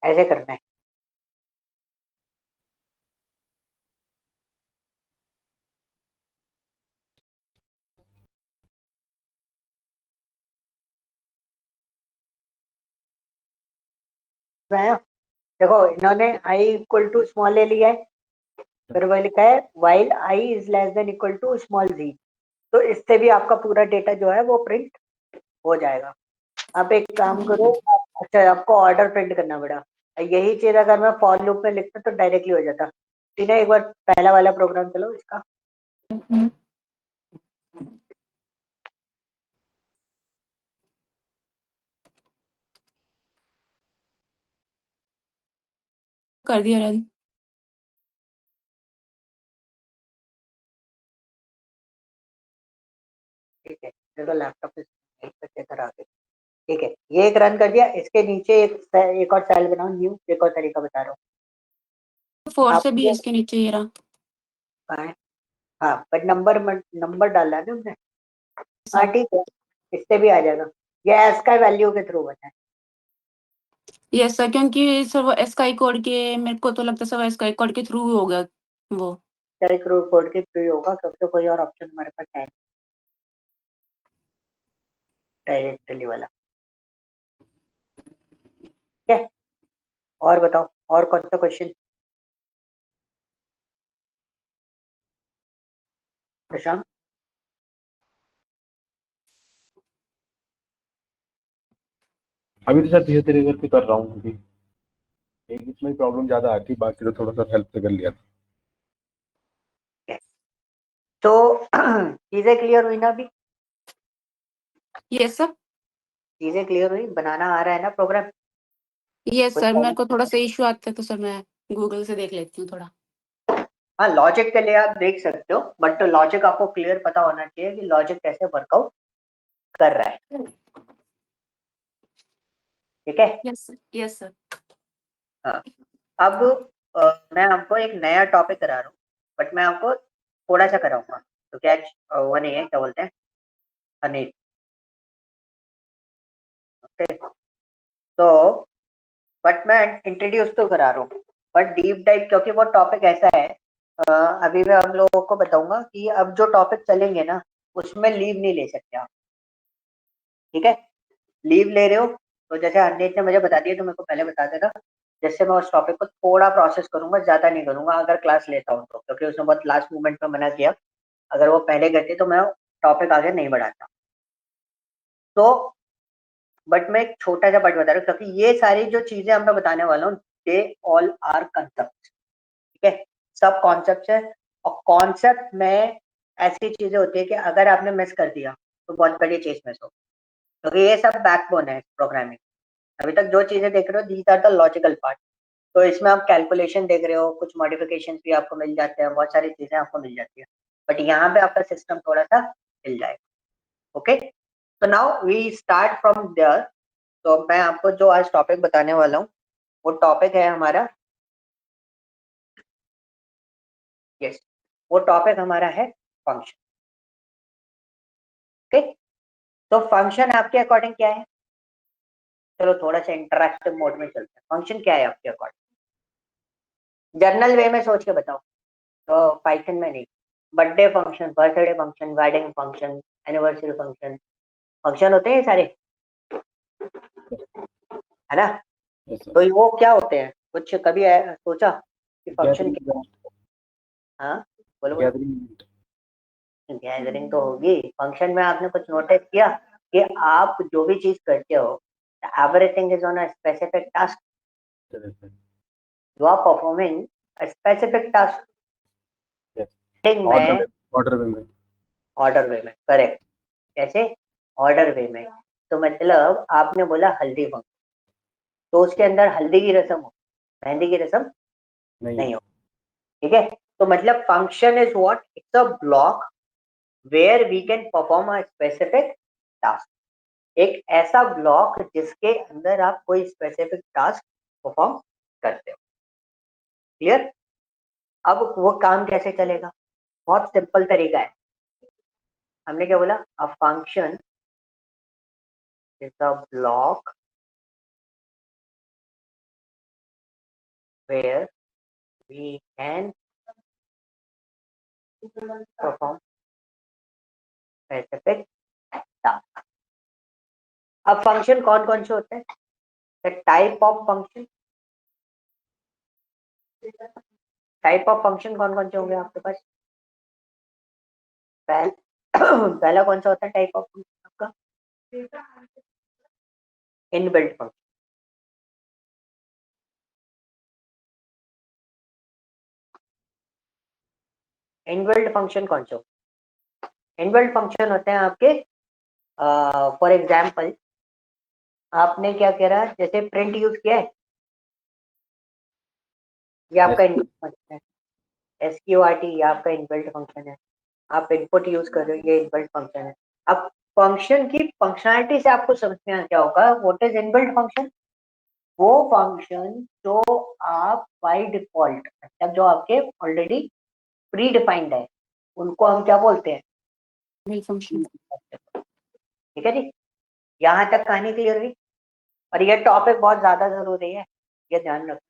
ऐसे करना है। देखो इन्होंने आई इक्वल टू स्मॉल ले लिया है, फिर वह लिखा है while I is less than equal to small G. तो इससे भी आपका पूरा डेटा जो है वो प्रिंट हो जाएगा। आप एक काम करो, अच्छा आपको ऑर्डर प्रिंट करना पड़ा, यही चीज अगर मैं फॉर लूप में लिखता तो डायरेक्टली हो जाता। ठीक है, एक बार पहला वाला प्रोग्राम चलो इसका। कर दिया रन। ठीक है, चलो लैपटॉप पे चेक आगे। ठीक है, ये एक रन कर दिया, इसके नीचे एक और सेल बनाओ न्यू, एक और तरीका बता रहा हूँ 4 से भी आपको। इसके नीचे ये रहा। हाँ बट नंबर डालना है ना हमने। हाँ सर ठीक है, इससे भी आ जाएगा। ये एस का वैल्यू के थ्रू बना है। यस सर, क्योंकि सर वो स्काई कोड के, मेरे को तो लगता है सर स्काई कोड के थ्रू होगा वो। डायरेक्ट कोड के थ्रू होगा क्योंकि कोई और ऑप्शन हमारे पास है डायरेक्टली वाला। ठीक है, और बताओ और कौन सा क्वेश्चन प्रशांत? अभी तो सर धीरे धीरे करके कर रहा हूँ, क्योंकि एक इसमें प्रॉब्लम ज्यादा आती, बाकी तो थोड़ा सा हेल्प से कर लिया था। तो चीजें क्लियर हुई ना अभी? Yes sir. चीजें क्लियर हुई, बनाना आ रहा है ना प्रोग्राम? यस कोई सर, मेरे प्रॉब्लम? को थोड़ा सा इश्यू आता है तो सर मैं गूगल से देख लेती हूँ थोड़ा। हाँ लॉजिक के लिए आप देख सकते हो, बट लॉजिक आपको क्लियर पता होना चाहिए कि लॉजिक कैसे वर्कआउट कर रहा है। ठीक है, यस सर, यस सर। हाँ। अब मैं आपको एक नया टॉपिक करा रहा हूँ, बट मैं आपको थोड़ा सा कराऊंगा, तो क्या वो नहीं है, क्या बोलते हैं, अनिल। ओके, तो बट मैं इंट्रोड्यूस तो करा रहा हूँ, बट डीप डाइव क्योंकि वो टॉपिक ऐसा है, अभी मैं हम लोगों को बताऊंगा कि अब जो टॉपिक चलेंगे ना उसमें लीव नहीं ले सकते आप। ठीक है, लीव ले रहे हो तो जैसे हरनीत ने मुझे बता दिया तो मेरे को पहले बता देना, जैसे मैं उस टॉपिक को थोड़ा प्रोसेस करूंगा, ज्यादा नहीं करूंगा अगर क्लास लेता हूँ तो, क्योंकि उसने बहुत लास्ट मोमेंट में मना किया। अगर वो पहले करते तो मैं टॉपिक आगे नहीं बढ़ाता। तो बट मैं एक छोटा सा बट बता रहा हूँ क्योंकि ये सारी जो चीजें हम मैं बताने वाला हूँ दे ऑल आर कंसेप्ट। ठीक है, सब कॉन्सेप्ट है, और कॉन्सेप्ट में ऐसी चीजें होती है कि अगर आपने मिस कर दिया तो बहुत बड़ी चीज मिस हो, क्योंकि ये सब बैकबोन है प्रोग्रामिंग। अभी तक जो चीजें देख रहे हो these are the logical part. तो इसमें आप कैलकुलेशन देख रहे हो, कुछ मॉडिफिकेशन भी आपको मिल जाते हैं, बहुत सारी चीजें आपको मिल जाती है, बट यहाँ पे आपका सिस्टम थोड़ा सा हिल जाएगा। ओके, तो now we start from there. तो मैं आपको जो आज टॉपिक बताने वाला हूँ वो टॉपिक है हमारा, यस, वो टॉपिक हमारा है फंक्शन। ओके, तो फंक्शन आपके अकॉर्डिंग क्या है? चलो थोड़ा सा इंटरेक्टिव मोड में चलते हैं। फंक्शन क्या है आपके अकॉर्डिंग? जर्नल वे में सोच के बताओ, तो पाइथन में नहीं। Birthday function, birthday function, wedding function, anniversary function, function होते हैं सारे, है ना? Yes sir. तो वो क्या होते हैं, कुछ कभी सोचा कि फंक्शन क्या? गैदरिंग, हाँ, बोलो बोलो। गैदरिंग। गैदरिंग तो होगी, फंक्शन में आपने कुछ नोटिस किया कि आप जो भी चीज करते हो, everything is on a specific task, you are performing a specific task में, ऑर्डर में। ऑर्डर वे में, करेक्ट। कैसे? ऑर्डर वे में। तो मतलब आपने बोला हल्दी फंक्शन, तो उसके अंदर हल्दी की रस्म हो, मेहंदी की रस्म नहीं। नहीं हो। ठीक है, तो मतलब function is what, it's a block where we can perform a specific task. एक ऐसा ब्लॉक जिसके अंदर आप कोई स्पेसिफिक टास्क परफॉर्म करते हो। क्लियर? अब वो काम कैसे चलेगा? बहुत सिंपल तरीका है। हमने क्या बोला, a function is a block where we can perform specific task. अब फंक्शन कौन कौन से होते हैं? The type of function, type of function कौन कौन से होंगे आपके पास? पहला कौन सा होता है टाइप ऑफ फंक्शन आपका? Inbuilt function. इनबिल्ट फंक्शन कौन से होते हैं? इनबिल्ट फंक्शन होते हैं आपके, फॉर एग्जाम्पल आपने क्या करा, जैसे प्रिंट यूज किया है, ये आपका इनबिल्ट फंक्शन है। SQRT ये आपका इनबिल्ट फंक्शन है। आप इनपुट यूज कर रहे हो, ये इनबिल्ट फंक्शन है। अब फंक्शन की फंक्शनैलिटी से आपको समझ में आ क्या होगा, व्हाट इज इनबिल्ट फंक्शन? वो फंक्शन जो आप बाय डिफॉल्ट, मतलब जो आपके ऑलरेडी प्री डिफाइंड है, उनको हम क्या बोलते हैं? Main function. ठीक है जी, यहाँ तक कहानी क्लियर हुई? और ये टॉपिक बहुत ज्यादा जरूरी है, ये ध्यान रखो।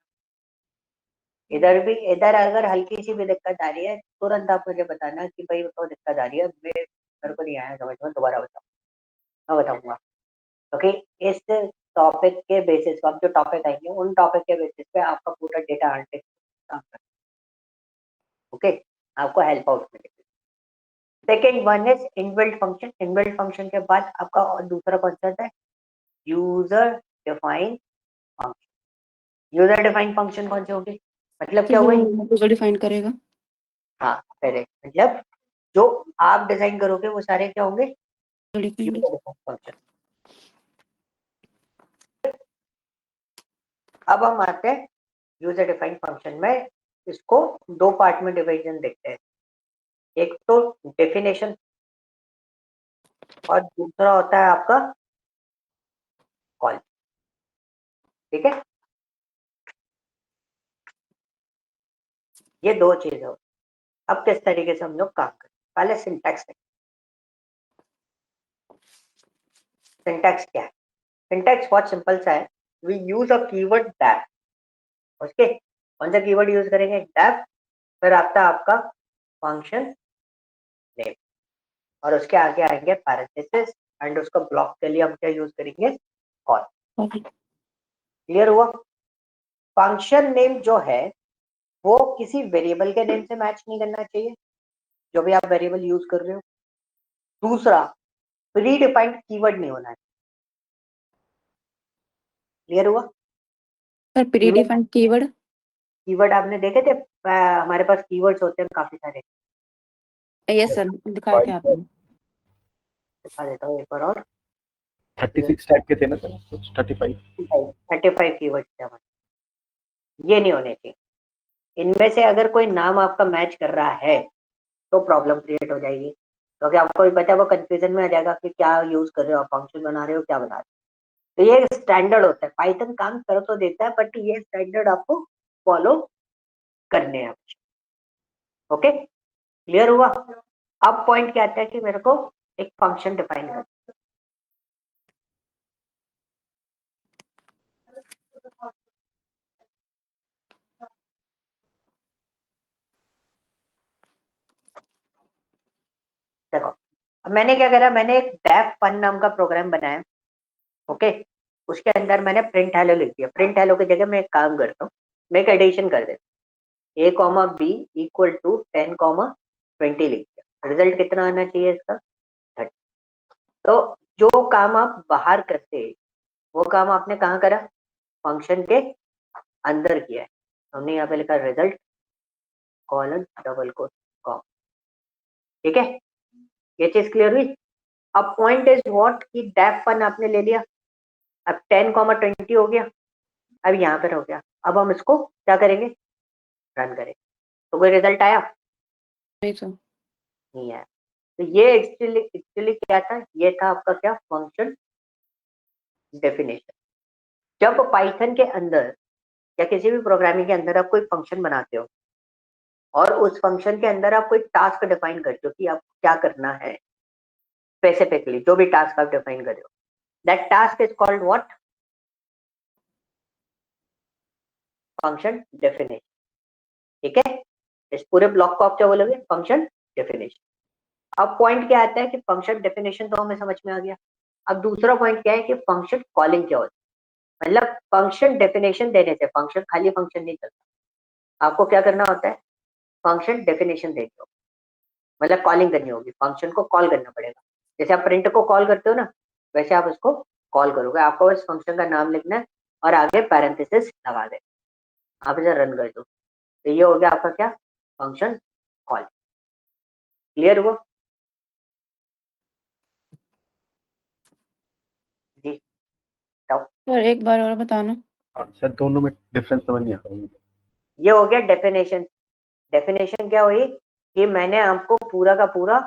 इधर अगर हल्की सी भी दिक्कत आ रही है, तुरंत आप मुझे बताना कि भाई तो दिक्कत आ रही है, मेरे को नहीं आया समझ में, दोबारा बताओ, मैं बताऊंगा। ओके, इस टॉपिक के बेसिस पे, अब जो टॉपिक आएंगे उन टॉपिक के बेसिस पे आपका पूरा डेटा एनालिटिक्स काम करें। ओके, आपको हेल्प आउट मिलेगी। Second one is inbuilt function. Inbuilt function के बाद आपका और दूसरा कॉन्सेप्ट है user define function. User define function कौन से होंगे? मतलब क्या हुआ? यूजर डिफाइन करेगा। हाँ पहले, मतलब जो आप डिजाइन करोगे वो सारे क्या होंगे? फंक्शन। अब हम आते हैं यूजर डिफाइन फंक्शन में, इसको दो पार्ट में डिवीजन देखते हैं। एक तो डेफिनेशन और दूसरा होता है आपका कॉल। ठीक है, ये दो चीजें हो। अब किस तरीके से हम लोग काम करें? पहले सिंटैक्स। सिंटैक्स क्या है? सिंटैक्स बहुत सिंपल सा है। We use a keyword that. Okay, कौन सा कीवर्ड यूज करेंगे? दैट। फिर आता है आपका फंक्शन नेम और उसके आगे आएंगे पैरेंथेसिस, एंड उसका ब्लॉक के लिए हम क्या यूज करेंगे? कॉल। क्लियर हुआ? फंक्शन नेम जो है वो किसी वेरिएबल के नेम से मैच नहीं करना चाहिए, जो भी आप वेरिएबल यूज कर रहे हो। दूसरा, प्री डिफाइंड कीवर्ड नहीं होना है। क्लियर हुआ? Sir pre defined keyword? Keyword आपने देखे थे, हमारे पास कीवर्ड्स होते हैं काफी सारे। यस सर, दिखाया क्या आपने? दिखा देता हूँ एक बार और। 36 टाइप के थे ना सर, कुछ 35। 35 कीवर्ड्स थे हमारे। ये नहीं होने चाहिए। इनमें से अगर कोई नाम आपका मैच कर रहा है तो प्रॉब्लम क्रिएट हो जाएगी, क्योंकि आपको भी पता है, वो कंफ्यूजन में आ जाएगा कि क्या यूज कर रहे हो आप, फंक्शन बना रहे हो क्या बना रहे हो। तो ये स्टैंडर्ड होता है, पाइथन काम कर तो देता है, बट ये स्टैंडर्ड आपको फॉलो करने हैं। ओके, क्लियर हुआ? अब पॉइंट क्या आता है कि मेरे को एक फंक्शन डिफाइन कर। देखो, अब मैंने क्या करा, मैंने एक डेफ फन नाम का प्रोग्राम बनाया। ओके, उसके अंदर मैंने प्रिंट हेलो लिख दिया। प्रिंट हेलो की जगह मैं एक काम करता हूँ, मैं एक एडिशन कर देता हूँ, a comma B equal to 10 comma 20 लिख दिया। रिजल्ट कितना आना चाहिए इसका? 30। तो जो काम आप बाहर करते वो काम आपने कहाँ करा? फंक्शन के अंदर किया है। हमने यहाँ पे लिखा result colon double quote com. ठीक है, ये चीज क्लियर हुई? अब पॉइंट इज व्हाट कि डेफ फन आपने ले लिया, अब 10 कॉमा 20 हो गया, अब यहाँ पर हो गया। अब हम इसको क्या करेंगे? रन करेंगे। तो कोई रिजल्ट आया? नहीं सर। नहीं आया। तो ये एक्चुअली क्या था? ये था आपका क्या? Function definition. जब पाइथन के अंदर या किसी भी प्रोग्रामिंग के अंदर आप कोई फंक्शन बनाते हो और उस फंक्शन के अंदर आप कोई टास्क डिफाइन करते हो कि आपको क्या करना है, स्पेसिफिकली जो भी टास्क आप डिफाइन कर रहे हो, that task is called what? Function definition. ठीक है, इस पूरे ब्लॉक को आप क्या बोलोगे? Function definition. अब पॉइंट क्या आता है कि फंक्शन डेफिनेशन तो हमें समझ में आ गया। अब दूसरा पॉइंट क्या है कि फंक्शन कॉलिंग क्या होता है। मतलब फंक्शन डेफिनेशन देने से फंक्शन, खाली फंक्शन नहीं चलता, आपको क्या करना होता है? फंक्शन डेफिनेशन देनी होगी, मतलब कॉलिंग करनी होगी, फंक्शन को कॉल करना पड़ेगा। जैसे आप प्रिंट को कॉल करते हो ना, वैसे आप उसको कॉल करोगे। आपको बस फंक्शन का नाम लिखना है और आगे पैरेंथेसिस लगा दे, आप इसे रन कर दो, तो ये हो गया आपका क्या? Function call. क्लियर हुआ जी? बताओ। सर एक बार और बताना। सर दोनों में डिफरेंस समझ नहीं आ रहा मुझे। ये हो गया डेफिनेशन। डेफिनेशन क्या हुई कि मैंने आपको पूरा का पूरा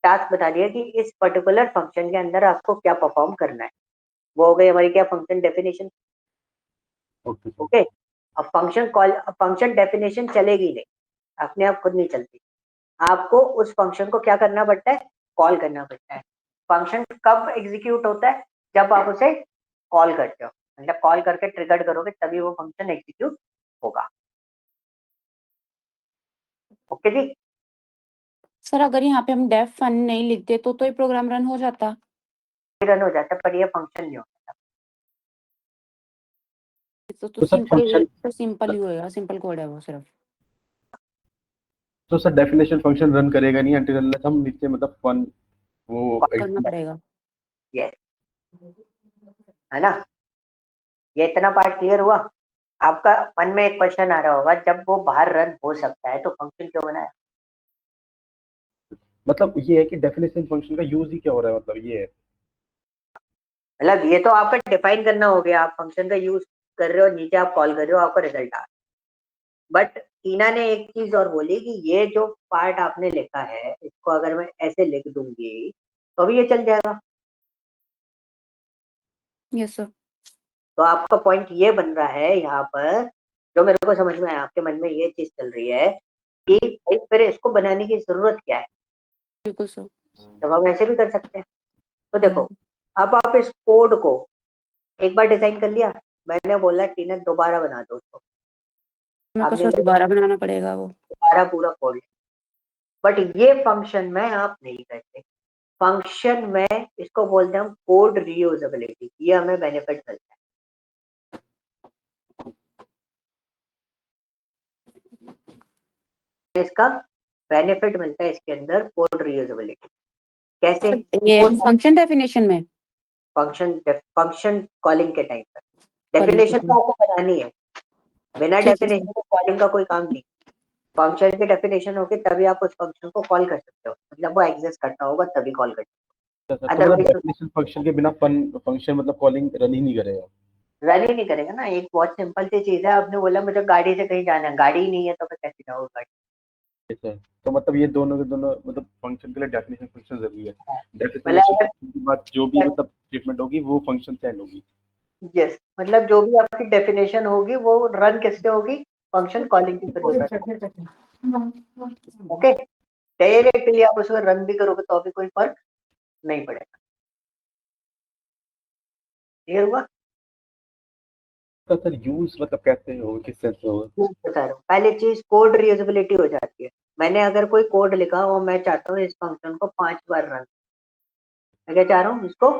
टास्क बता दिया कि इस पर्टिकुलर फंक्शन के अंदर आपको क्या परफॉर्म करना है। वो हो गई हमारी क्या? Function definition. Okay sir. Okay, अब फंक्शन कॉल, फंक्शन डेफिनेशन चलेगी नहीं, अपने आप खुद नहीं चलती, आपको उस फंक्शन को क्या करना पड़ता है? कॉल करना पड़ता है। फंक्शन कब एग्जीक्यूट होता है? जब आप उसे कॉल करते हो, मतलब कॉल करके ट्रिगर करोगे तभी वो फंक्शन एग्जीक्यूट होगा। ओके जी? सर अगर यहाँ पे हम डेफ फन नहीं लिखते तो ये प्रोग्राम रन हो जाता? रन हो जाता है, पर ये फंक्शन नहीं होता। तो तो सर फंक्शन, सिंपल ही होएगा, सिंपल कोड है वो सिर्फ। तो सर डेफिनेशन फंक्शन रन करेगा नहीं अनटिल अनलेस हम नीचे मतलब फन वो करना पड़ेगा। यस, है ना? ये इतना पार्ट क्लियर हुआ? आपका मन में एक क्वेश्चन आ रहा होगा, जब वो बाहर रन हो सकता है तो फंक्शन क्यों बनाया? मतलब ये है कि डेफिनेशन फंक्शन का यूज ही क्या हो रहा है, मतलब ये है। मतलब ये तो आपका डिफाइन करना हो गया, आप फंक्शन का यूज कर रहे हो, नीचे आप कॉल कर रहे हो, आपका रिजल्ट आ रहा है। बट टीना ने एक चीज और बोली कि ये जो पार्ट आपने लिखा है, इसको अगर मैं ऐसे लिख दूंगी तो भी ये चल जाएगा। Yes sir. तो आपका पॉइंट ये बन रहा है यहाँ पर, जो मेरे को समझ में आया, आपके मन में ये चीज चल रही है कि भाई फिर इसको बनाने की जरूरत क्या है, बिल्कुल सर। जब हम ऐसे भी कर सकते हैं। तो देखो, हम्म। अब आप इस कोड को एक बार डिजाइन कर लिया, मैंने बोला टीना दोबारा बना दो उसको, मेरे को आपने सर दोबारा बनाना पड़ेगा वो। दोबारा पूरा कोड, बट ये फंक्शन में आप नहीं करते। फंक्शन में इसको बोलते हैं हम कोड रीयूजेबिलिटी, ये हमें बेनिफिट मिलता है, इसका बेनिफिट मिलता है इसके अंदर कोड रीयूजेबिलिटी। कैसे? ये फंक्शन डेफिनेशन में फंक्शन कॉलिंग के टाइम पर कॉलिंग डेफिनेशन करते तो हैं। आपको बनानी है, बिना ठीक है सर। डेफिनेशन के कॉलिंग का कोई काम नहीं। फंक्शन की डेफिनेशन होगी तभी आप उस फंक्शन को कॉल कर सकते हो, मतलब वो एग्जिस्ट करता होगा तभी कॉल कर सकते सर हो, तो मतलब अदरवाइज डेफिनेशन फंक्शन के बिना फन फंक्शन मतलब कॉलिंग रन ही नहीं करेगा। रन ही नहीं करेगा ना। एक बहुत सिंपल सी चीज है, आपने बोला मुझे गाड़ी से कहीं जाना है, गाड़ी ही नहीं है तो फिर कैसे जाओगे गाड़ी? सर तो मतलब ये दोनों के दोनों मतलब फंक्शन के लिए डेफिनेशन फंक्शन जरूरी है। डेफिनेशन मतलब की बात जो भी मतलब स्टेटमेंट होगी वो फंक्शन से एंड होगी। यस, मतलब जो भी आपकी डेफिनेशन होगी वो रन किससे होगी? फंक्शन कॉलिंग के थ्रू रन। ओके, डायरेक्टली आप उसको रन भी करोगे तो भी कोई फर्क नहीं पड़ेगा। क्लियर हुआ? तो सर यूज मतलब कैसे होगा, किस सेंस में होगा? मैं बता रहा हूँ, पहली चीज कोड रीयूजेबिलिटी हो जाती है। मैंने अगर कोई कोड लिखा और मैं चाहता हूँ इस फंक्शन को 5 बार रन, मैं क्या चाह रहा हूँ इसको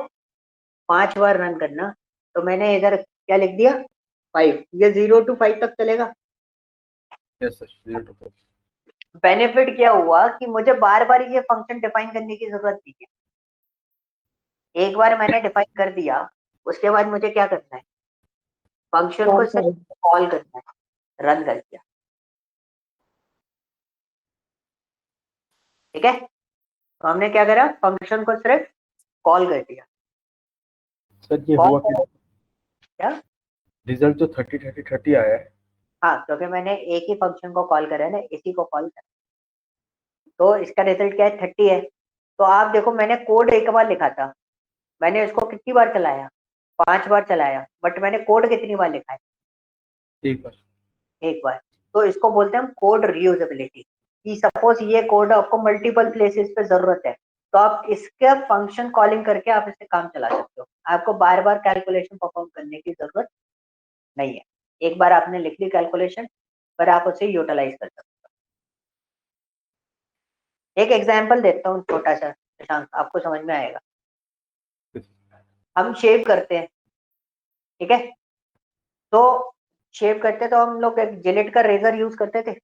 5 बार रन करना, तो मैंने इधर क्या लिख दिया? 5, ये 0 to 5 तक चलेगा। Yes sir, 0 to 5। बेनिफिट क्या हुआ कि मुझे बार बार ये फंक्शन डिफाइन करने की जरूरत नहीं है, एक बार मैंने डिफाइन कर दिया, उसके बाद मुझे क्या करना है? फंक्शन को सिर्फ कॉल करना है, रन कर दिया। ठीक है, तो हमने क्या करा? फंक्शन को सिर्फ कॉल कर दिया। सर ये कॉल हुआ करा क्या? रिजल्ट जो 30 30 30 आया है। हाँ, क्योंकि मैंने एक ही फंक्शन को कॉल करा है ना, इसी को कॉल करा, तो इसका रिजल्ट क्या है? 30 है। तो आप देखो, मैंने कोड एक बार लिखा था, मैंने इसको कितनी बार चलाया? 5 बार चलाया, बट मैंने कोड कितनी बार लिखा है? एक बार। एक बार। तो इसको बोलते हैं हम कोड रीयूजेबिलिटी। कि सपोज ये कोड आपको मल्टीपल प्लेसेस पे जरूरत है, तो आप इसका फंक्शन कॉलिंग करके आप इससे काम चला सकते हो, आपको बार बार कैलकुलेशन परफॉर्म करने की जरूरत नहीं है। एक बार आपने लिख ली कैलकुलेशन, पर आप उसे यूटिलाइज कर सकते हो। एक एग्जांपल देता हूँ छोटा सा, शशांक, आपको समझ में आएगा। हम शेव करते हैं, ठीक है, तो शेव करते तो हम लोग एक जिलेट का रेजर यूज करते थे।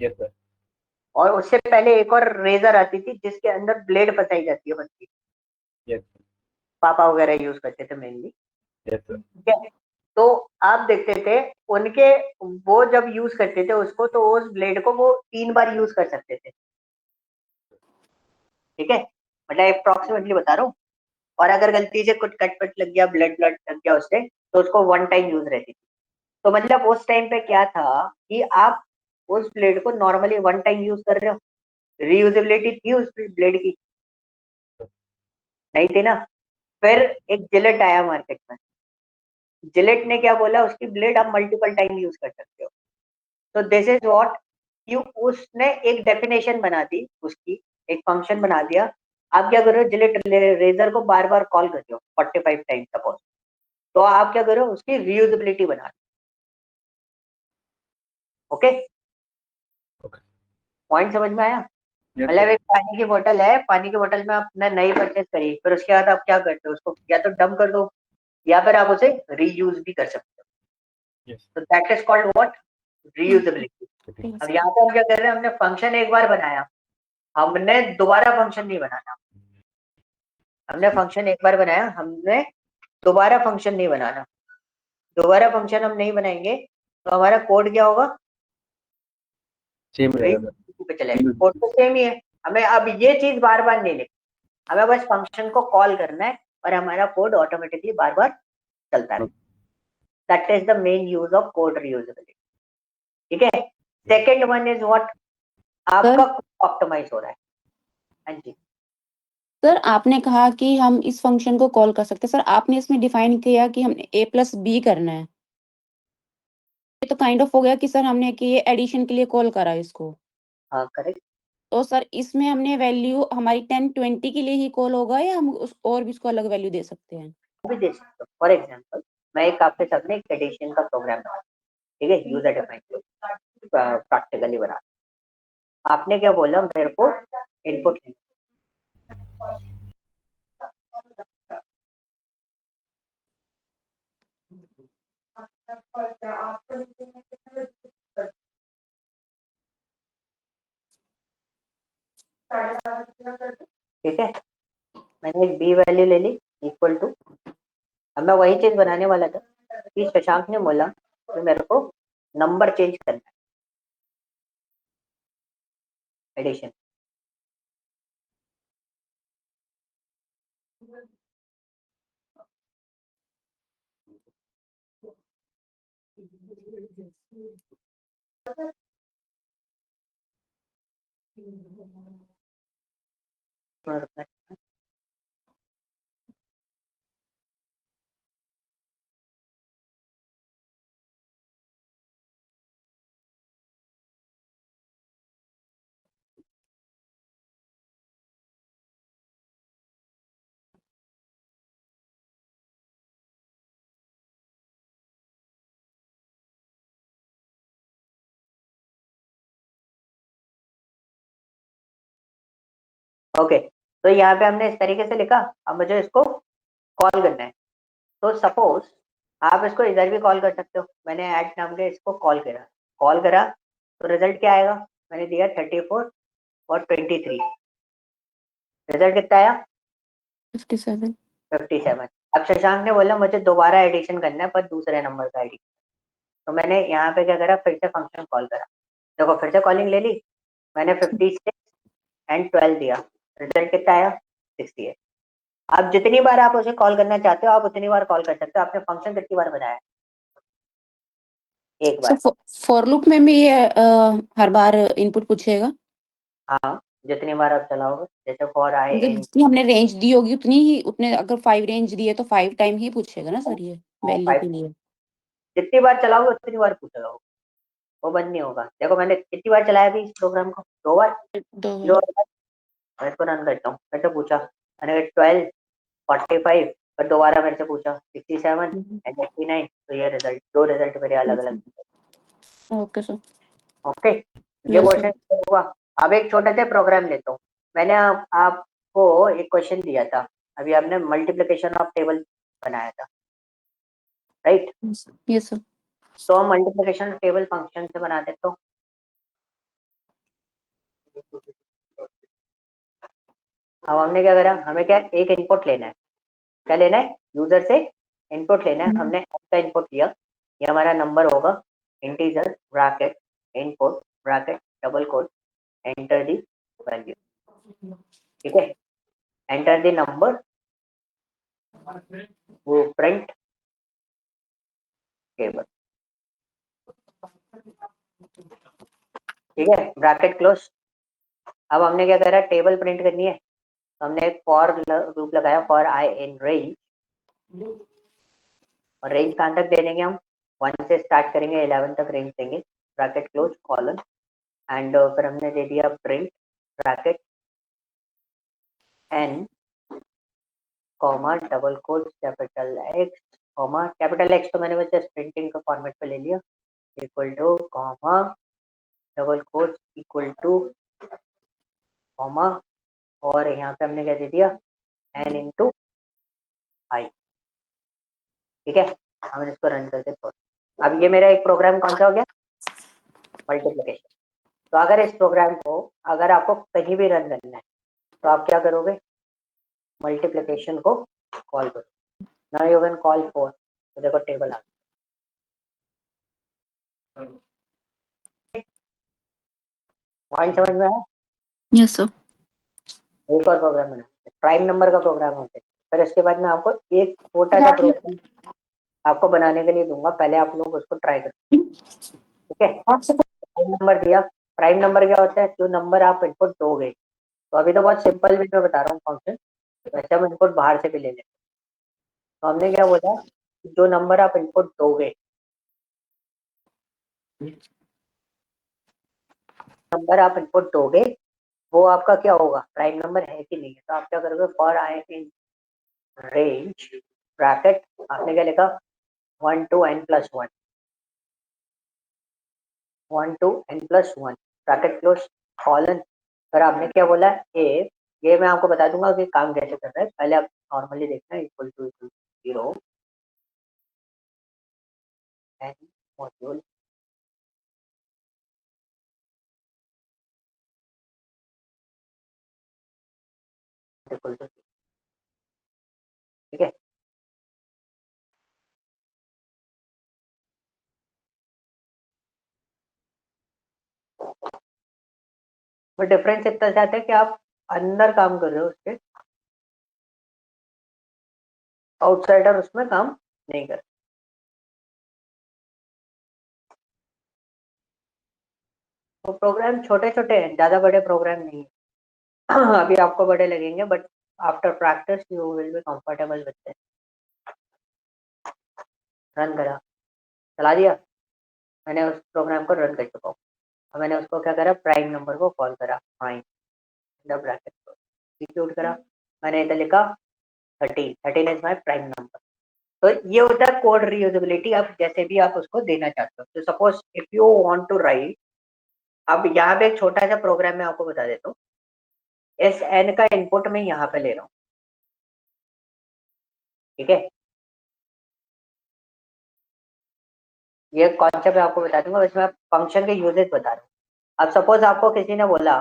Yes sir. और उससे पहले एक और रेजर आती थी जिसके अंदर ब्लेड फंसाई जाती है बनती। यस पापा वगैरह यूज करते थे मेनली। Yes sir. ठीक है, तो आप देखते थे उनके, वो जब यूज करते थे उसको, तो उस ब्लेड को वो 3 बार यूज कर सकते थे। ठीक है, मतलब अप्रोक्सीमेटली बता रहा हूँ। और अगर गलती से कुछ कट पट लग गया, ब्लड ब्लड लग गया उससे, तो उसको 1 टाइम यूज रहती थी। तो मतलब उस टाइम पे क्या था कि आप उस ब्लेड को नॉर्मली 1 टाइम यूज कर रहे हो, रीयूजेबिलिटी थी उस ब्लेड की? नहीं थी ना। फिर एक जिलेट आया मार्केट में, जिलेट ने क्या बोला, उसकी ब्लेड आप मल्टीपल टाइम यूज कर सकते हो। तो दिस इज व्हाट यू, उसने एक डेफिनेशन बना दी, उसकी एक फंक्शन बना दिया। आप क्या करो, जिलेट रेजर को बार बार कॉल करते हो 45 टाइम सपोज, तो आप क्या करो, उसकी रीयूजेबिलिटी बना दो। ओके, पॉइंट समझ में आया? मतलब एक पानी की बोतल है, पानी की बोतल में आपने नई परचेज करी, फिर उसके बाद आप क्या करते हो, उसको या तो डंप कर दो या फिर आप उसे रीयूज भी कर सकते हो। तो that is called what, reusability. अब यहाँ पे हम क्या कर रहे हैं, हमने फंक्शन एक बार बनाया, हमने दोबारा फंक्शन नहीं बनाना। हमने फंक्शन एक बार बनाया, हमने दोबारा फंक्शन नहीं बनाना। दोबारा फंक्शन हम नहीं बनाएंगे तो हमारा कोड क्या होगा, सेम रहेगा। पे चलेगा। कोड तो सेम ही है, हमें अब ये चीज बार बार नहीं लिखनी, हमें बस फंक्शन को कॉल करना है और हमारा कोड ऑटोमेटिकली बार बार चलता है। That is the main use of code reusability. ठीक है, सेकंड वन इज व्हाट, आपका ऑप्टिमाइज हो रहा है। हाँ जी सर आपने कहा कि हम इस फंक्शन को कॉल कर सकते हैं। सर आपने इसमें डिफाइन किया कि हमने a+b करना है। ये तो काइंड ऑफ हो गया कि सर हमने कि ये एडिशन के लिए कॉल करा इसको। हाँ करेक्ट। तो सर इसमें हमने वैल्यू हमारी 10, 20 के लिए ही कॉल होगा या हम उस और भी इसको अलग वैल्यू दे सकते हैं? भी दे सकते हो। फॉर एग्जांपल मैं एक आपके सामने एक एडिशन का प्रोग्राम बना, ठीक है, यूजर डिफाइंड प्रैक्टिकली बना। आपने क्या बोला मेरे को, इनपुट ठीक है, मैंने एक बी वैल्यू ले ली इक्वल टू, अब मैं वही चीज बनाने वाला था कि शशांक ने बोला कि मेरे को नंबर चेंज करना है, एडिशन। ओके, तो यहाँ पे हमने इस तरीके से लिखा, अब मुझे इसको कॉल करना है। तो सपोज आप इसको इधर भी कॉल कर सकते हो, मैंने ऐड नाम के इसको कॉल करा तो रिजल्ट क्या आएगा, मैंने दिया 34 और 23, रिजल्ट कितना आया 57। 57। अब शशांक ने बोला मुझे दोबारा एडिशन करना है पर दूसरे नंबर का एडिशन, तो मैंने यहाँ पे क्या करा, फिर से फंक्शन कॉल करा। देखो फिर से कॉलिंग ले ली, मैंने 56 एंड 12 दिया, रिजल्ट कितना आया 68। अब जितनी बार आप उसे कॉल करना चाहते हो आप उतनी बार कॉल कर सकते हो। आपने फंक्शन कितनी बार बनाया, एक बार। सर फॉर लूप में भी ये हर बार इनपुट पूछेगा? हाँ, जितनी बार आप चलाओगे, जैसे फॉर आई मतलब इन जितनी हमने रेंज दी होगी उतनी ही, उतने अगर 5 रेंज दी है तो 5 टाइम ही पूछेगा ना सर ये वैल्यू 5, के लिए? जितनी बार चलाओगे उतनी बार पूछेगा वो बंद नहीं होगा। देखो मैंने कितनी बार चलाया अभी इस प्रोग्राम को, 2 बार। तो मैं इसको रन करता हूँ, मैंने तो पूछा, मैंने 12 45 पर दोबारा मेरे से पूछा 67 एंड 89, तो ये रिजल्ट, 2 रिजल्ट मेरे अलग-अलग। Okay sir. ओके, ये यस क्वेश्चन सर। हुआ। अब एक छोटा सा प्रोग्राम लेता हूँ। मैंने आपको एक क्वेश्चन दिया था, अभी आपने मल्टीप्लिकेशन ऑफ टेबल बनाया था, राइट? Yes sir. तो हम मल्टीप्लिकेशन टेबल फंक्शन से बनाते तो अब हमने क्या करा, हमें क्या एक इनपुट लेना है। क्या लेना है? यूजर से इनपुट लेना है। हमने x का इनपुट लिया, ये हमारा नंबर होगा, integer bracket input bracket double quote, enter the value. ठीक है, एंटर द नंबर, वो प्रिंट टेबल। ठीक है, ब्रैकेट क्लोज। अब हमने क्या करा, टेबल प्रिंट करनी है, तो हमने एक फॉर लूप लगाया, फॉर आई इन रेंज, और रेंज कहाँ तक दे देंगे हम, 1 से स्टार्ट करेंगे 11 तक रेंज देंगे, ब्रैकेट क्लोज कॉलन, एंड फिर हमने दे दिया print bracket N comma double quote capital X comma capital X, तो मैंने वैसे प्रिंटिंग का फॉर्मेट पे ले लिया, equal to comma double quote equal to comma, और यहाँ पे हमने क्या दे दिया, एन इंटू आई। ठीक है, हम इसको रन करके छोड़। अब ये मेरा एक प्रोग्राम कौन सा हो गया, मल्टीप्लिकेशन। तो अगर इस प्रोग्राम को अगर आपको कहीं भी रन करना है तो आप क्या करोगे, मल्टीप्लिकेशन को कॉल करो। Now you can call for, तो देखो टेबल आ गया। पॉइंट समझ में आया? Yes sir. एक और प्रोग्राम बना, प्राइम नंबर का प्रोग्राम होता है। फिर इसके बाद मैं आपको एक छोटा सा प्रोग्राम आपको बनाने के लिए दूंगा, पहले आप लोग उसको ट्राई करो। ठीक है, प्राइम नंबर दिया। प्राइम नंबर क्या होता है, जो नंबर आप इनपुट दोगे। तो अभी तो बहुत सिंपल वे में बता रहा हूँ फंक्शन, वैसे हम इनपुट बाहर से भी ले लेंगे। तो हमने क्या बोला, जो नंबर आप इनपुट दोगे, नंबर आप इनपुट दोगे वो आपका क्या होगा, प्राइम नंबर है कि नहीं है। तो आप क्या करोगे, for I in range bracket, आपने क्या लिखा, 1 to n plus 1, 1 to n plus 1 bracket close colon. फिर आपने क्या बोला, ए, ये मैं आपको बता दूंगा कि काम कैसे कर रहा है, पहले आप नॉर्मली देखना, equal to 0 N module equal to, ठीक है। बट डिफरेंस इतना चाहते हैं कि आप अंदर काम कर रहे हो उसके, आउटसाइडर उसमें काम नहीं कर। तो प्रोग्राम छोटे छोटे हैं, ज्यादा बड़े प्रोग्राम नहीं है। अभी आपको बड़े लगेंगे, but after practice you will be comfortable with. Run करा, चला दिया, मैंने उस प्रोग्राम को रन कर चुका हूँ। और मैंने उसको क्या करा, प्राइम नंबर को कॉल करा, फाइन ब्रैकेट को एग्जीक्यूट करा। मैंने इधर लिखा 13 इज माई प्राइम नंबर। तो ये होता है कोड रीयूजेबिलिटी, आप जैसे भी आप उसको देना चाहते हो। तो suppose if you want to write, अब यहाँ पे एक छोटा सा प्रोग्राम मैं आपको बता देता हूँ। इस एन का इनपुट मैं यहाँ पे ले रहा हूँ, ठीक है। ये कॉन्सेप्ट मैं आपको बता दूंगा, इसमें फंक्शन के यूजेस बता रहा हूँ। अब सपोज आपको किसी ने बोला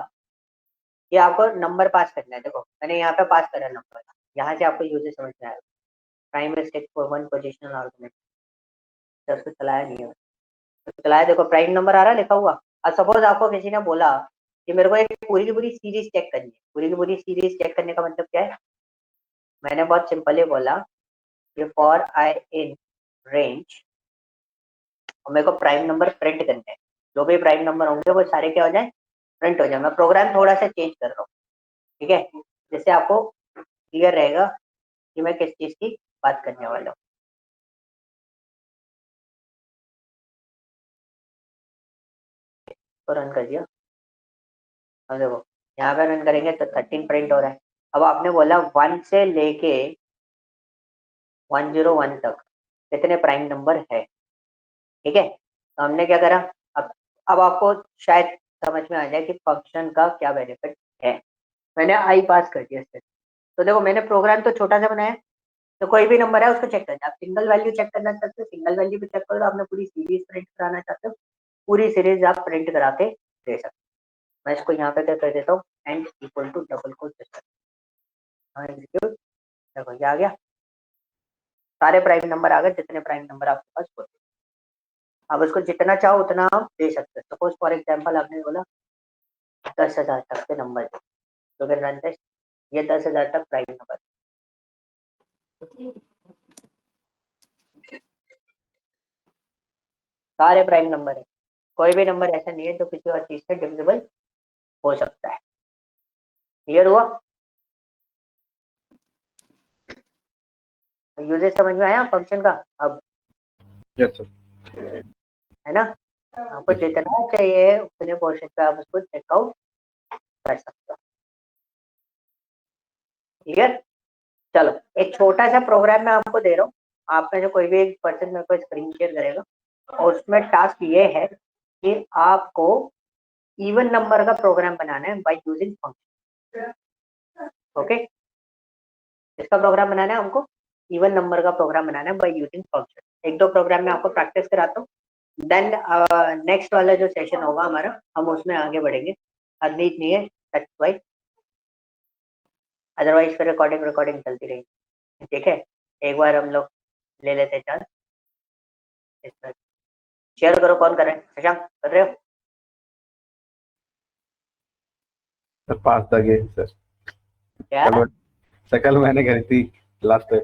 कि आपको नंबर पास करना है, देखो मैंने यहाँ पे पास करा नंबर, यहाँ से आपको यूजेस समझ में आएगा। Prime state for one positional argument, तो चलाया नहीं है, तो चलाया, देखो प्राइम नंबर आ रहा है लिखा हुआ। अब सपोज आपको किसी ने बोला कि मेरे को एक पूरी की पूरी सीरीज चेक करनी है, पूरी की पूरी सीरीज चेक करने का मतलब क्या है, मैंने बहुत सिंपली बोला कि फॉर आई इन रेंज, और मेरे को प्राइम नंबर प्रिंट करने हैं, जो भी प्राइम नंबर होंगे वो सारे क्या हो जाए, प्रिंट हो जाए। मैं प्रोग्राम थोड़ा सा चेंज कर रहा हूँ, ठीक है, जिससे आपको क्लियर रहेगा कि मैं किस चीज की बात करने वाला हूँ। तो रन कर दिया, अब देखो यहाँ पे रन करेंगे तो 13 प्रिंट हो रहा है। अब आपने बोला 1 से लेके 101 तक कितने प्राइम नंबर है, ठीक है, तो हमने क्या करा, अब आपको शायद समझ में आ जाए कि फंक्शन का क्या बेनिफिट है। मैंने आई पास कर दिया इससे, तो देखो मैंने प्रोग्राम तो छोटा सा बनाया, तो कोई भी नंबर है उसको चेक करना, आप सिंगल वैल्यू चेक करना चाहते हो सिंगल वैल्यू भी चेक करो, आपने पूरी सीरीज प्रिंट कराना चाहते हो पूरी सीरीज आप प्रिंट करा के दे सकते हो। मैं इसको यहाँ पे क्या कर देता हूँ, end equal to double quote system, हाँ एग्जीक्यूट, देखो ये आ गया, सारे प्राइम नंबर आ गए जितने प्राइम नंबर आपके पास होते हैं। अब उसको जितना चाहो उतना आप दे सकते हो। सपोज फॉर एग्जाम्पल आपने बोला 10,000 तक के नंबर, तो फिर रन टेस्ट, ये 10,000 तक प्राइम नंबर, सारे प्राइम नंबर है, कोई भी नंबर ऐसा नहीं है जो किसी और चीज से डिविजिबल हो सकता है। क्लियर हुआ, यूजेस समझ में आया फंक्शन का अब, यस सर। है ना, आपको जितना चाहिए उतने पोर्शन पे आप उसको चेकआउट कर सकते हो। क्लियर, चलो एक छोटा सा प्रोग्राम मैं आपको दे रहा हूँ, आप में से कोई भी एक पर्सन मेरे को स्क्रीन शेयर करेगा और उसमें टास्क ये है कि आपको इवन नंबर का प्रोग्राम बनाना है बाय यूजिंग फंक्शन। ओके, इसका प्रोग्राम बनाना है हमको, इवन नंबर का प्रोग्राम बनाना है बाय यूजिंग फंक्शन। एक दो प्रोग्राम में आपको प्रैक्टिस कराता हूँ, देन नेक्स्ट वाला जो सेशन होगा हमारा हम उसमें आगे बढ़ेंगे, अभी नहीं है दैट्स वाई, अदरवाइज फिर रिकॉर्डिंग रिकॉर्डिंग चलती रहेगी। ठीक है, एक बार हम लोग ले लेते हैं चांस, इसमें शेयर करो, कौन कर रहे हैं, शशांक कर रहे हो? सर 5 तक है सर। क्या, कल कल मैंने करी थी लास्ट पे।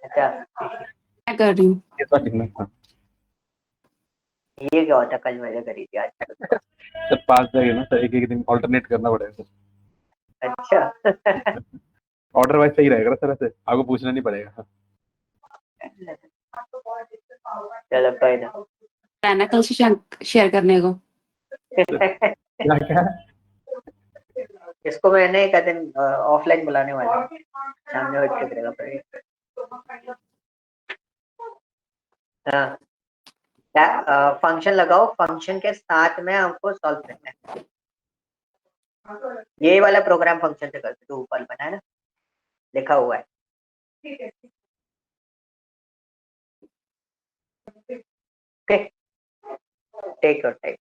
अच्छा मैं कर रही हूँ। ये तो ठीक ना। हाँ। ये क्या होता है, कल मैंने करी थी आज सर 5 तक है ना सर, एक एक दिन ऑल्टरनेट करना पड़ेगा सर। अच्छा ऑर्डर वाइज सही रहेगा ना सर, ऐसे आपको पूछना नहीं पड़ेगा। चलो कोई ना रहना कल से शेयर करने को। क्या क्या? इसको मैंने एक दिन ऑफलाइन बुलाने वाला हूँ, सामने बैठ के करेगा पड़ेगा। हाँ, फंक्शन लगाओ, फंक्शन के साथ में हमको सॉल्व करना है, ये वाला प्रोग्राम फंक्शन से करते, तो ऊपर बना है ना, लिखा हुआ है। Okay, take your time.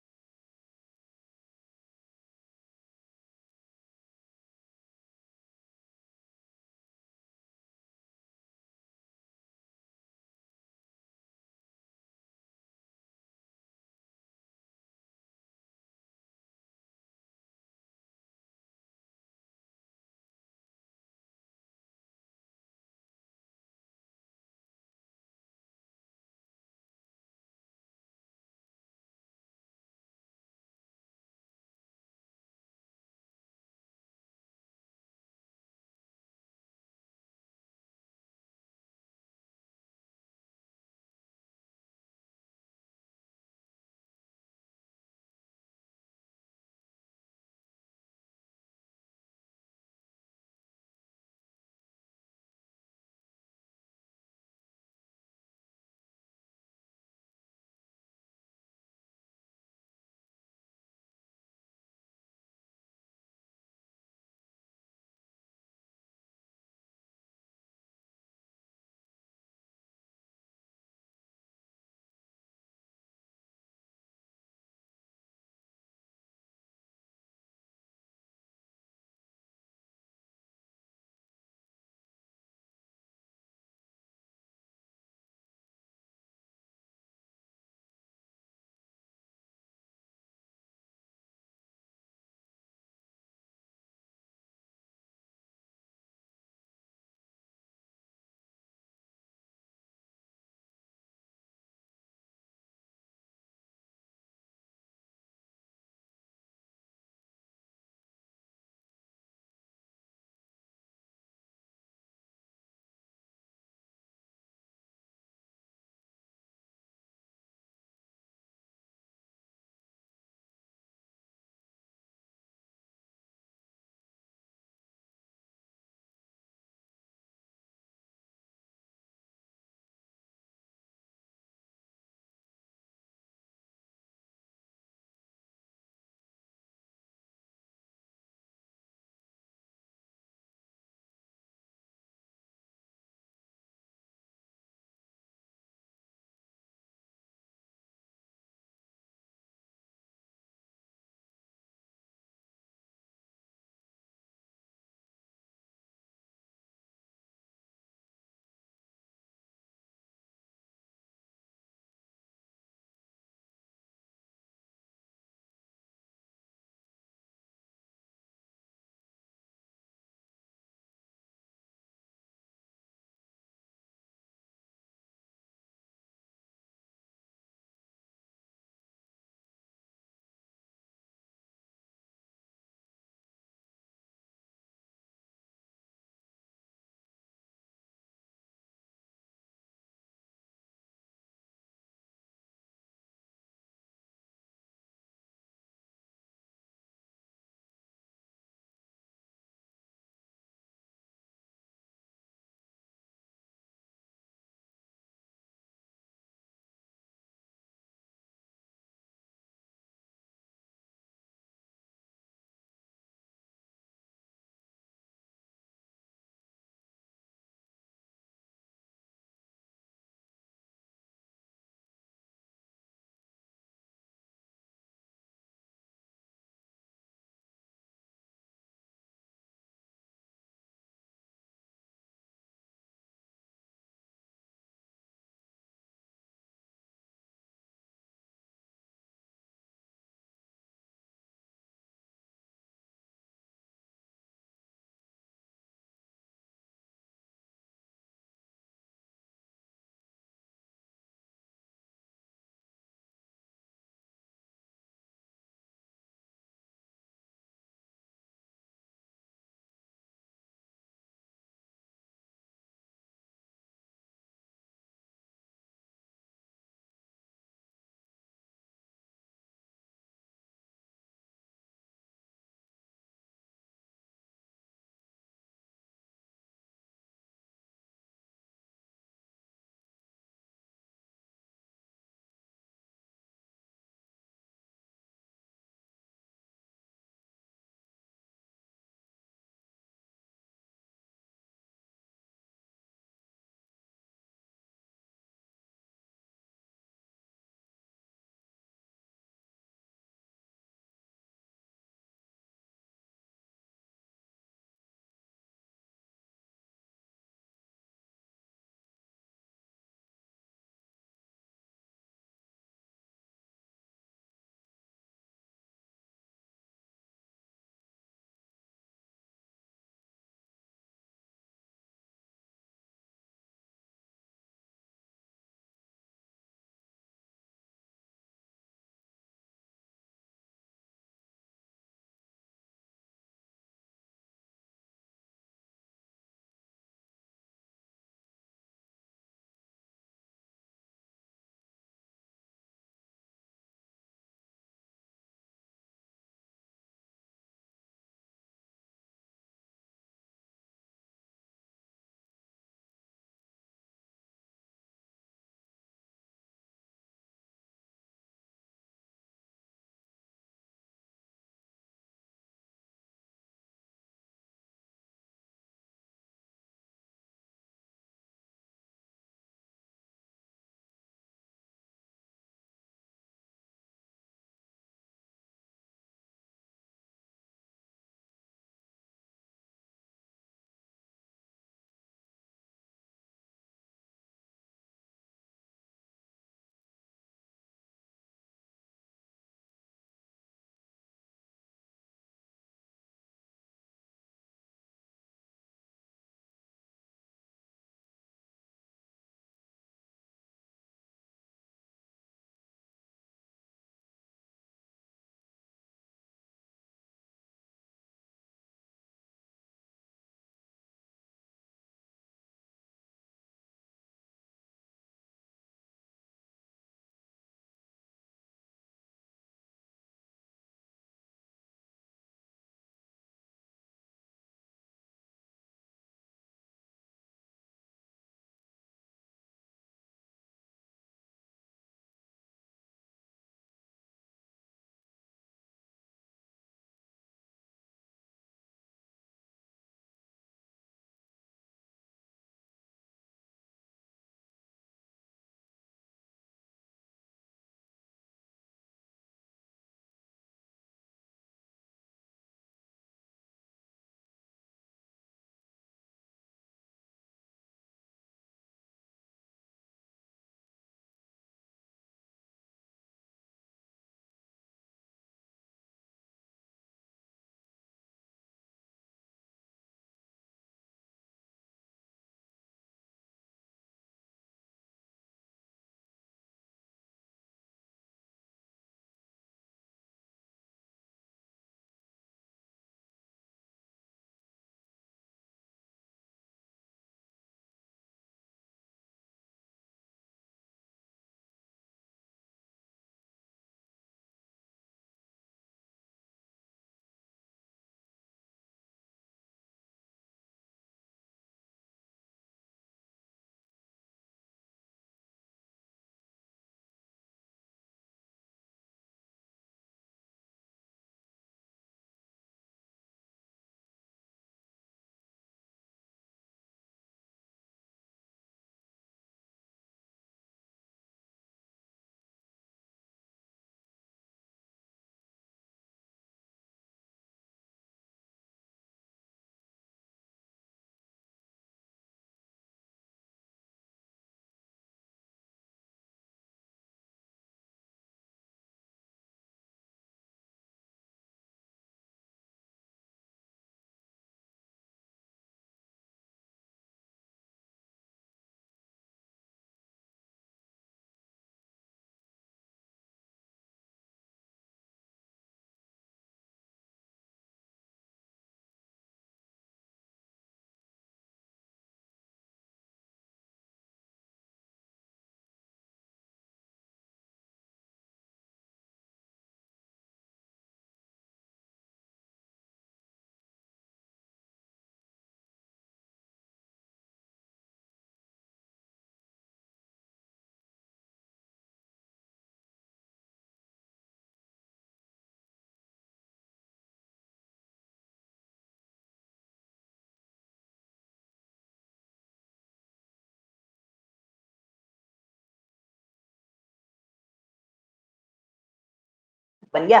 बन गया?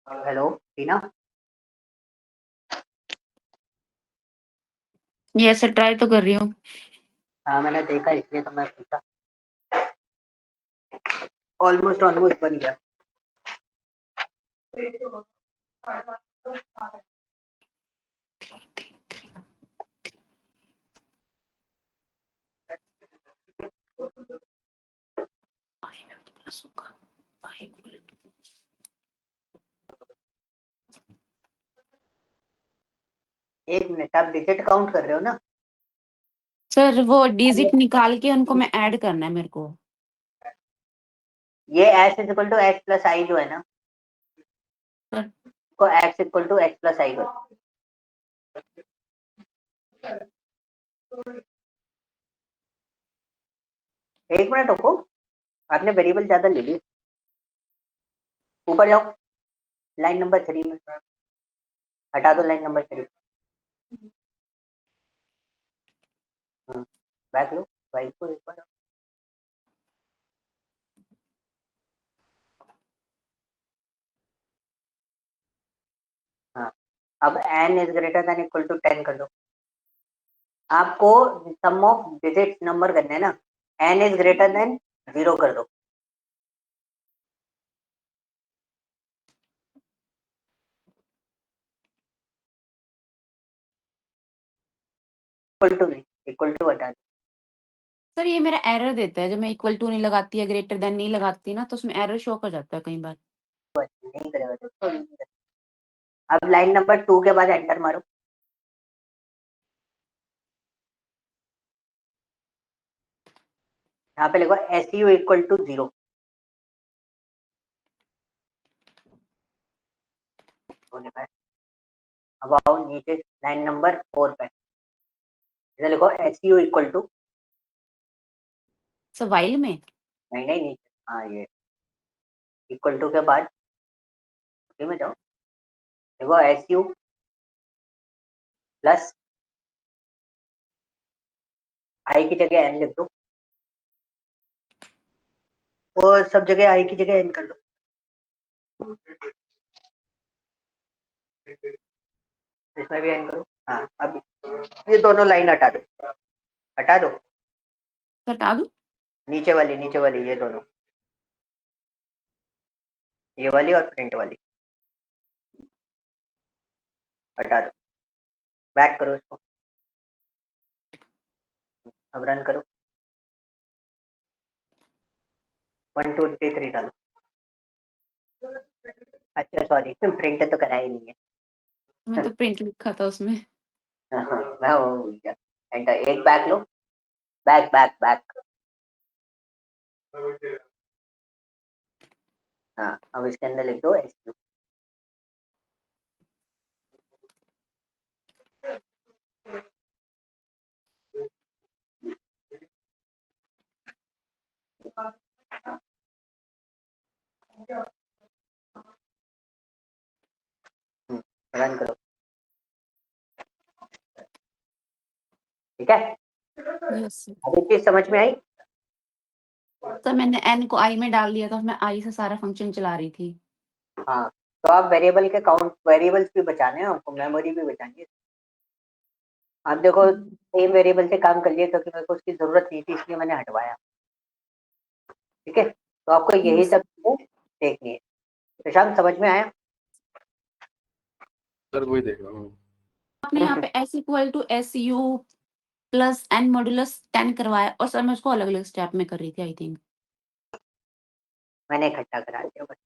Hello Tina, yes sir, try तो कर रही हूँ। हाँ मैंने देखा इसलिए तो मैं पूछा। ऑलमोस्ट ऑलमोस्ट बन गया। एक मिनट, आप डिजिट काउंट कर रहे हो ना? सर वो डिजिट निकाल के उनको मैं ऐड करना है मेरे को। ये x is equal to x plus I जो है ना, सर को x equal to x plus I करो। एक मिनट रुको, आपने वेरिएबल ज्यादा ले ली। ऊपर जाओ, लाइन नंबर 3 में हटा दो, लाइन नंबर 3। बैक लो, वाइट को एक बार। हाँ, अब n is greater than equal to 10 कर दो। आपको सम ऑफ डिजिट नंबर करने हैं ना, n इज ग्रेटर देन 0 कर दो। इक्वल टू नहीं, इक्वल टू हटा दो। सर ये मेरा एरर देता है, जब मैं इक्वल टू नहीं लगाती या ग्रेटर देन नहीं लगाती ना, तो उसमें एरर शो कर जाता है कई बार। नहीं करेगा तो नहीं करेगा। अब लाइन नंबर 2 के बाद एंटर मारो। यहाँ पे लिखो SU इक्वल टू 0। अब आओ नीचे लाइन नंबर 4 पे, इधर लिखो SU equal to, sir while में नहीं नहीं नीचे, हाँ ये इक्वल टू के बाद में जाओ, देखो SU प्लस आई की जगह n लिख दो, और सब जगह आई की जगह n कर दो। इसमें भी n करो। हाँ, अब ये दोनों लाइन हटा दो, हटा दो। हटा दूं? नीचे वाली ये दोनों, ये वाली और प्रिंट वाली हटा दो। बैक करो इसको, अब रन करो। 1 2 3 डालो। अच्छा सॉरी, प्रिंट तो करा ही नहीं है। मैं तो प्रिंट लिखा था उसमें। हाँ, मैं वो भूल गया। एंटर, एक बैक लो, बैक बैक बैक। हाँ, अब इसके अंदर लिख दो SU। रन करो, ठीक है। Yes sir. अब एक चीज समझ में आई? सर मैंने एन को आई में डाल दिया था, मैं आई से सारा फंक्शन चला रही थी। हाँ, तो आप वेरिएबल के काउंट, वेरिएबल्स भी बचाने हैं आपको, मेमोरी भी बचानी है। आप देखो सेम वेरिएबल से काम कर लिए क्योंकि मेरे को उसकी जरूरत नहीं थी, इसलिए मैंने हटवाया। ठीक है, तो आपको यही Yes. सब चीजें देखनी है। प्रशांत समझ में आया? सर वही देख रहा हूँ। आपने यहाँ पे s equal to S U plus N modulus 10 करवाया, और सर मैं उसको अलग अलग स्टेप में कर रही थी आई थिंक। मैंने इकट्ठा करा दिया बस।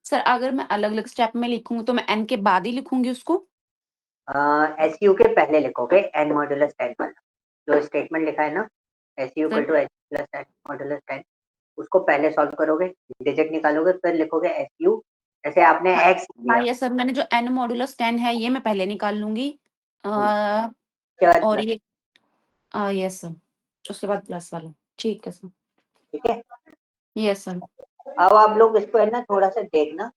सर अगर मैं अलग अलग स्टेप में लिखूंगी तो मैं एन के बाद ही लिखूंगी उसको? SU के पहले लिखोगे n मॉड्यूलस 10 वाला जो स्टेटमेंट लिखा है ना, SU equal sir to h plus n modulus 10, उसको पहले सॉल्व करोगे, डिजिट निकालोगे, फिर लिखोगे SU, जैसे आपने हाँ x हाँ लिया। यस सर, मैंने जो एन मॉड्यूलस 10 है ये मैं पहले निकाल लूंगी। उसके बाद और प्लस। ये यस सर, उसके बाद प्लस वाला। ठीक है सर। ठीक है, यस सर। अब आप लोग इसको है ना थोड़ा सा देखना,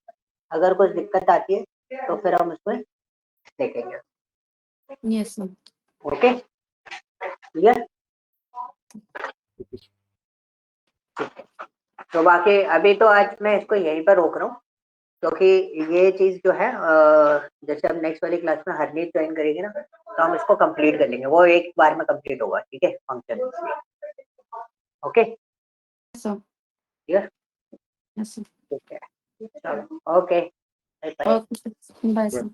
अगर कुछ दिक्कत आती है तो फिर हम उसमें देखेंगे। Yes sir. Okay, clear? तो बाकी अभी तो आज मैं इसको यहीं पर रोक रहा हूँ, क्योंकि ये चीज जो है जैसे हम नेक्स्ट वाली क्लास में हरनीत ज्वाइन करेगी ना, तो हम इसको कंप्लीट कर लेंगे, वो एक बार में कंप्लीट होगा, ठीक है फंक्शन। ओके सर ठीक यस सर है, चलो okay, bye. Okay bye sir.